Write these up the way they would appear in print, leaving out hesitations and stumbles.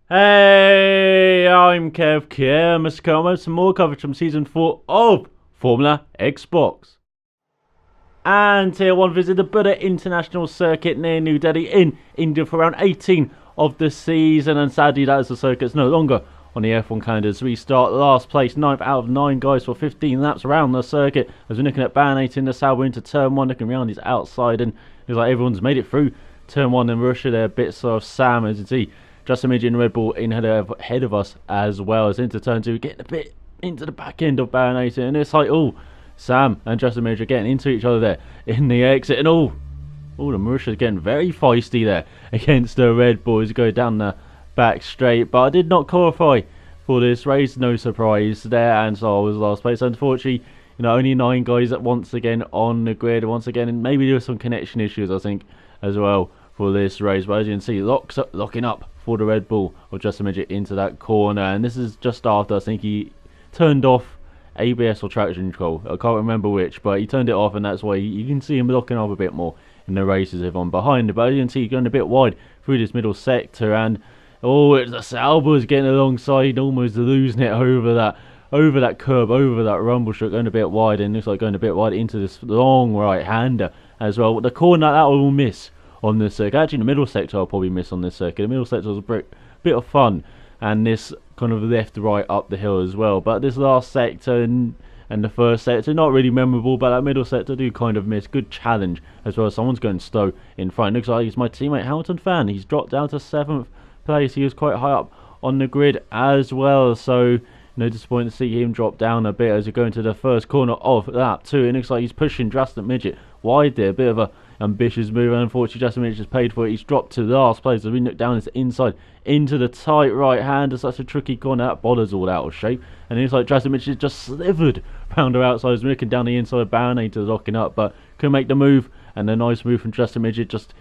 Hey, I'm Kev here, Mr. Como. Some more coverage from Season 4 of Formula Xbox. And Tier 1 visit the Buddh International Circuit near New Delhi in India for round 18 of the season. And sadly, that is the circuit's no longer on the F1 calendar as we start last place, 9th out of 9 guys for 15 laps around the circuit. As we're looking at Ban 8 in the Sauber into Turn 1, looking around his outside, and it's like everyone's made it through Turn 1 in Russia. There, bits of Sam, as you see. Just imagine Red Bull in ahead of us as well as into turn 2, getting a bit into the back end of Baron 8, and it's like, oh, Sam and Justin Major getting into each other there in the exit, and the Mauritius getting very feisty there against the Red Bulls, go down the back straight, but I did not qualify for this race, no surprise there, and so I was last place. Unfortunately, only 9 guys once again on the grid once again, and maybe there were some connection issues, I think, as well for this race, but as you can see, locking up for the Red Bull of Justin Midget into that corner, and this is just after I think he turned off ABS or traction control. I can't remember which, but he turned it off, and that's why you can see him locking up a bit more in the races if I'm behind. But as you can see, going a bit wide through this middle sector, and it's the Sauber's getting alongside, almost losing it over that curb, over that rumble strip, going a bit wide, and looks like going a bit wide into this long right-hander as well. The corner that will miss on this circuit. Actually, the middle sector I'll probably miss on this circuit. The middle sector was a bit of fun, and this kind of left right up the hill as well. But this last sector and the first sector, not really memorable, but that middle sector do kind of miss. Good challenge as well. Someone's going slow in front. Looks like it's my teammate Hamilton Fan. He's dropped down to 7th place. He was quite high up on the grid as well, so no disappointing to see him drop down a bit as we go into the first corner of lap 2. It looks like he's pushing Justin Midget wide there. A bit of a ambitious move, and unfortunately Justin Midget has paid for it. He's dropped to last place as we look down this inside into the tight right hand. It's such a tricky corner. That bollar's all out of shape, and it looks like Justin Midget just slivered round her outside as we're looking down the inside. Barronator locking up, but couldn't make the move, and a nice move from Justin Midget, just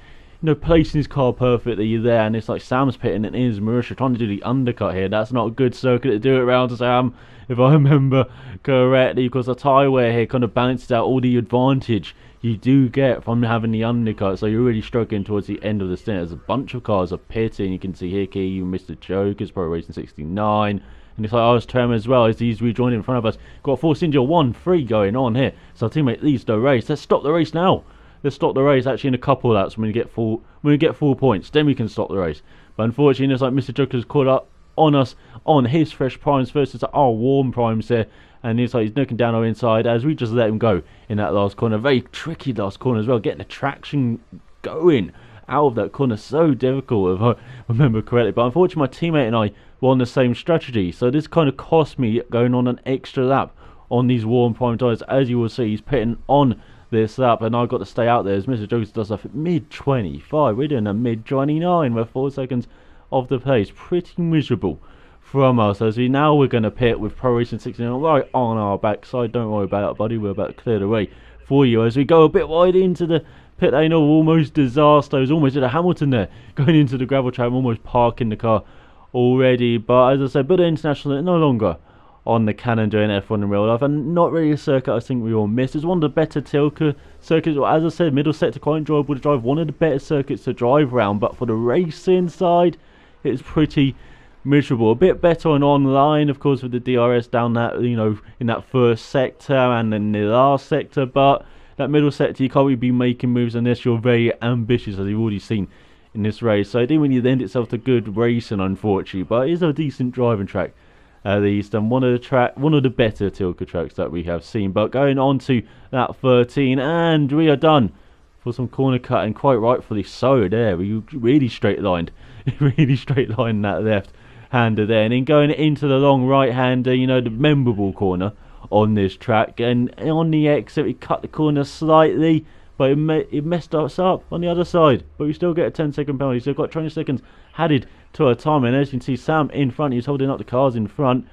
placing his car perfectly there. And it's like Sam's pitting, and it is Marisha trying to do the undercut here. That's not a good circuit to do it around to Sam, if I remember correctly, because the tyre wear here kind of balances out all the advantage you do get from having the undercut, so you're really struggling towards the end of the stint. There's a bunch of cars are pitting. You can see Hickey, Mr. Jokers, Pro Racing 69, and it's like ours term as well as these rejoined in front of us. Got a Force India 1-3 going on here, so our teammate leads the race. Let's stop the race now. Let's stop the race actually in a couple of laps when we get 4 points, then we can stop the race. But unfortunately, it's like Mr. Joker's caught up on us on his fresh primes versus our warm primes there, and it's like he's looking down our inside as we just let him go in that last corner. Very tricky last corner as well, getting the traction going out of that corner, so difficult if I remember correctly. But unfortunately my teammate and I were on the same strategy, so this kind of cost me going on an extra lap on these warm prime tyres. As you will see, he's pitting on this lap, and I've got to stay out there as Mr. Jokers does stuff at mid 25. We're doing a mid 29. We're 4 seconds off the pace. Pretty miserable from us as we're going to pit with Pro Racing 69 right on our backside. Don't worry about it, buddy. We're about to clear the way for you as we go a bit wide into the pit lane. Almost disaster. I was almost at a Hamilton there, going into the gravel trap. I'm almost parking the car already. But as I said, Buddh International no longer on the calendar in F1 in real life, and not really a circuit I think we all missed. It's one of the better Tilke circuits. As I said, middle sector quite enjoyable to drive, one of the better circuits to drive around, but for the racing side it's pretty miserable. A bit better on online, of course, with the DRS down that, in that first sector and then the last sector, but that middle sector you can't really be making moves unless you're very ambitious, as you've already seen in this race. So it didn't really lend itself to good racing, unfortunately, but it is a decent driving track at least, and one of the better Tilke tracks that we have seen. But going on to that 13, and we are done for some corner cut, and quite rightfully so there. We really straight lined that left hander there, and then going into the long right hander, the memorable corner on this track, and on the exit we cut the corner slightly, but it messed us up on the other side, but we still get a 10-second penalty, so we've got 20 seconds added to our time. And as you can see, Sam in front, he's holding up the cars in front,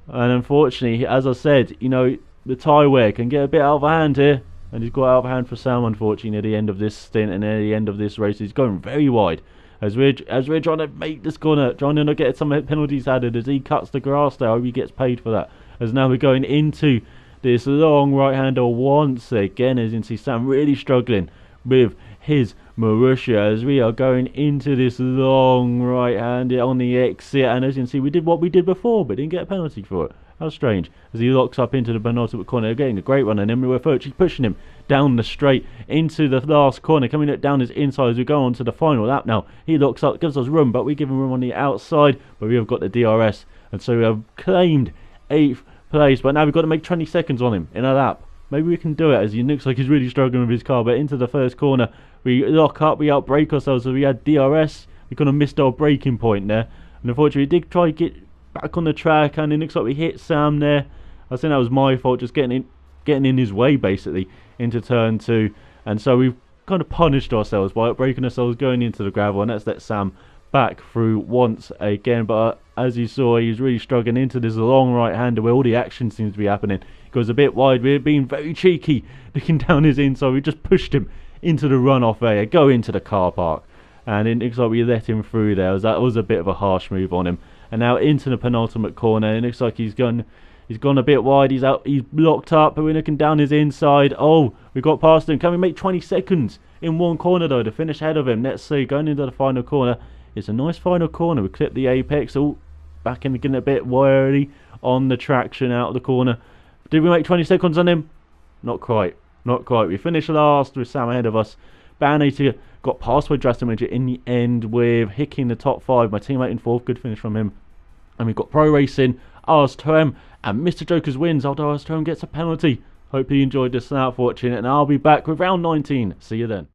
and unfortunately, as I said, the tyre wear can get a bit out of hand here, and he's got out of hand for Sam, unfortunately, at the end of this stint and at the end of this race. He's going very wide as we're trying to make this corner, trying to not get some penalties added as he cuts the grass there. I hope he gets paid for that, as now we're going into this long right hander once again. As you can see, Sam really struggling with his Marussia as we are going into this long right-hander on the exit, and as you can see, we did what we did before but didn't get a penalty for it. How strange. As he locks up into the penultimate corner, getting a great run, and then we're virtually pushing him down the straight into the last corner, coming down his inside as we go on to the final lap now. He locks up, gives us room, but we give him room on the outside, but we have got the DRS, and so we have claimed 8th place, but now we've got to make 20 seconds on him in a lap. Maybe we can do it, as he looks like he's really struggling with his car, but into the first corner, we lock up, we outbrake ourselves, so we had DRS, we kind of missed our braking point there, and unfortunately we did try to get back on the track, and it looks like we hit Sam there. I think that was my fault, just getting in his way basically into turn 2, and so we've kind of punished ourselves by breaking ourselves going into the gravel, and that's let Sam back through once again. But as you saw, he's really struggling into this long right-hander where all the action seems to be happening. He goes a bit wide. We're being very cheeky looking down his inside. We just pushed him into the runoff area, go into the car park, and it looks like we let him through there, as that was a bit of a harsh move on him. And now into the penultimate corner, and it looks like he's gone a bit wide. He's blocked up, but we're looking down his inside. Oh, we got past him. Can we make 20 seconds in one corner though to finish ahead of him? Let's see, going into the final corner. It's a nice final corner. We clip the apex. Oh, back in getting a bit wary on the traction out of the corner. Did we make 20 seconds on him? Not quite. Not quite. We finished last with Sam ahead of us. Banator got past by Drastic Major in the end with Hickey in the top 5. My teammate in 4th. Good finish from him. And we've got Pro Racing, Ars Toem, and Mr. Jokers wins, although Ars Toem gets a penalty. Hope you enjoyed this and out watching it, and I'll be back with round 19. See you then.